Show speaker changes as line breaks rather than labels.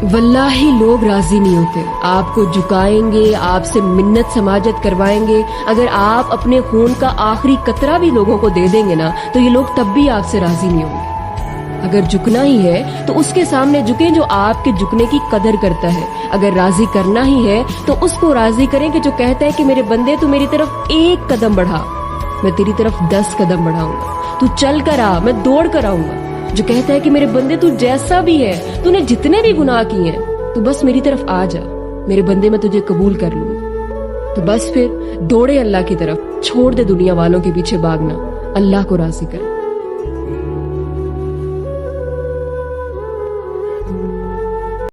वल्लाही लोग राजी नहीं होते, आपको झुकाएंगे, आपसे मिन्नत समाजत करवाएंगे। अगर आप अपने खून का आखिरी कतरा भी लोगों को दे देंगे ना, तो ये लोग तब भी आपसे राजी नहीं होंगे। अगर झुकना ही है तो उसके सामने झुकें जो आपके झुकने की कदर करता है। अगर राजी करना ही है तो उसको राजी करें कि जो कहता है कि मेरे बंदे तू मेरी तरफ 1 कदम बढ़ा, मैं तेरी तरफ 10 कदम बढ़ाऊंगा। तू चल कर आ, मैं दौड़ कर आऊंगा। जो कहता है कि मेरे बंदे तू जैसा भी है, तूने जितने भी गुनाह किए हैं, तू बस मेरी तरफ आ जा, मेरे बंदे मैं तुझे कबूल कर लूंगा। तो बस फिर दौड़े अल्लाह की तरफ, छोड़ दे दुनिया वालों के पीछे भागना, अल्लाह को राजी कर।